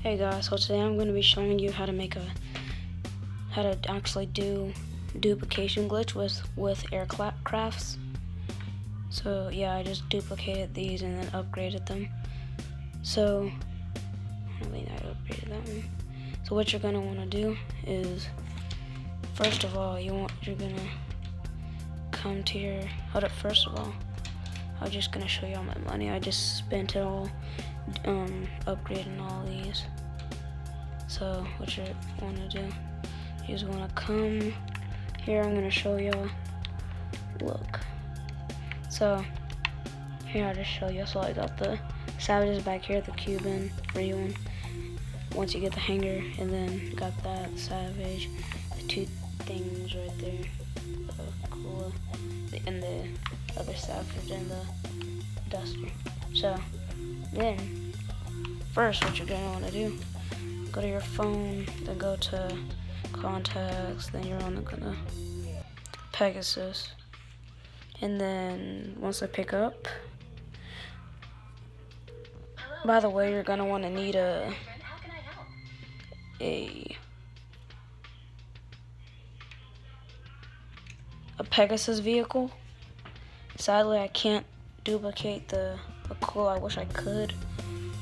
Hey guys, so today I'm going to be showing you how to actually do duplication glitch with AirCrafts. So yeah, I just duplicated these and then upgraded them. So I think I upgraded that one. So what you're gonna want to do is, first of all, you're gonna come to your. Hold up. First of all, I'm just gonna show you all my money. I just spent it all upgrading all these. So what you want to do, you just want to come here. I'm gonna show you. Look. So here I just show you. So I got the savages back here, the Cuban free one. Once you get the hanger, and then got that savage, the two things right there, cool, and the other savage and the duster. So then first, what you're gonna want to do, go to your phone, then go to contacts, then you're on the Pegasus, and then once I pick up, by the way, you're gonna want to need a Pegasus vehicle. Sadly, I can't duplicate the cool. I wish I could,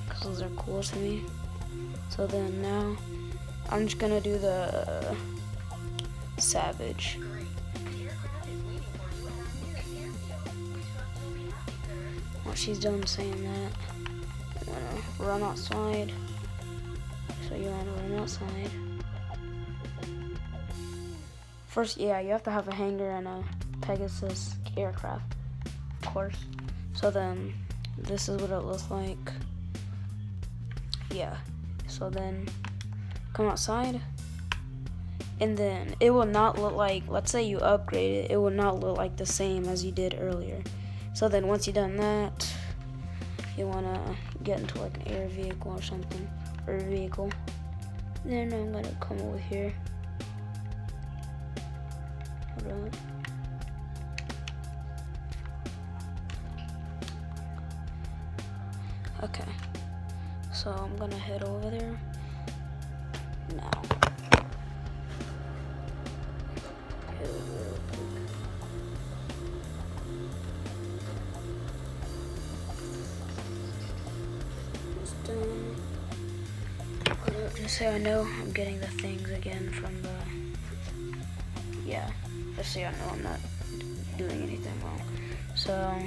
because those are cool to me. So then now, I'm just gonna do the savage. Once she's done saying that, I'm gonna run outside. So you wanna run outside. First, yeah, you have to have a hanger and a Pegasus aircraft, of course. So then, this is what it looks like. Yeah. So then, come outside, and then it will not look like, let's say you upgrade it, it will not look like the same as you did earlier. So then once you've done that, you wanna get into like an air vehicle or something, or vehicle. Then I'm gonna come over here. Hold on. Okay. So I'm gonna head over there now. Head over real quick. It's done. Just so I know, I'm getting the things again from the. Yeah, just so I know I'm not doing anything wrong. So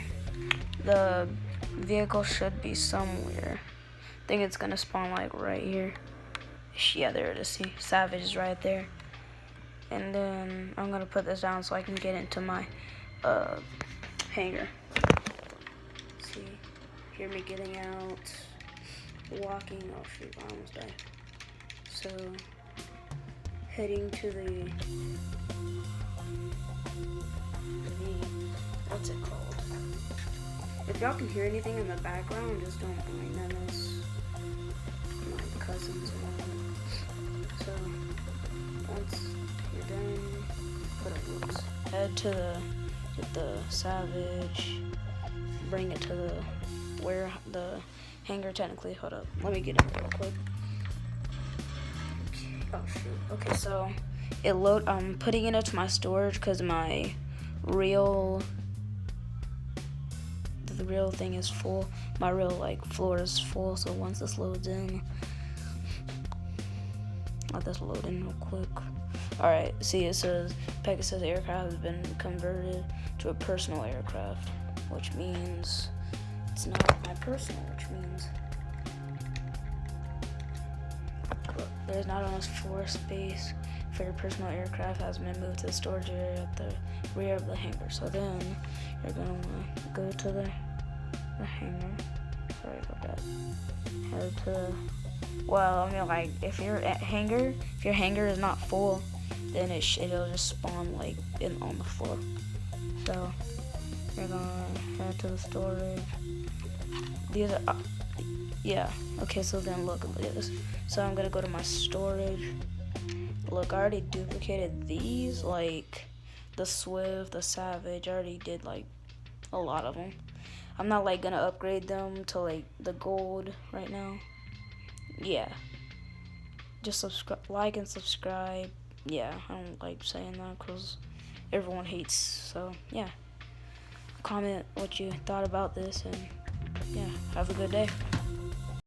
the vehicle should be somewhere. I think it's gonna spawn like right here. Yeah, there it is. See, savage is right there. And then I'm gonna put this down so I can get into my hanger. See, hear me getting out, walking. Oh shoot, I almost died. So heading to the what's it called? If y'all can hear anything in the background, just don't mind them. It's my cousins and all. So once you're done, head to get the savage, bring it to the hangar technically. Hold up, let me get in real quick. Oh shoot. Okay, so I'm putting it into my storage because my real thing is full. My real floor is full. So once this loads in, let this load in real quick. All right. See, it says Pegasus aircraft has been converted to a personal aircraft, which means it's not my personal. Which means there's not enough floor space for your personal aircraft has been moved to the storage area at the rear of the hangar. So then you're gonna want to go to the hangar. Sorry about that. Head to. Well, I mean, if your hanger is not full, then it'll just spawn on the floor. So you're gonna head to the storage. These are. Yeah. Okay. So then look at this. So I'm gonna go to my storage. Look, I already duplicated these, the Swift, the Savage. I already did a lot of them. I'm not gonna upgrade them to the gold right now. Yeah. just like and subscribe. Yeah, I don't like saying that because everyone hates. So yeah, comment what you thought about this, and yeah, have a good day.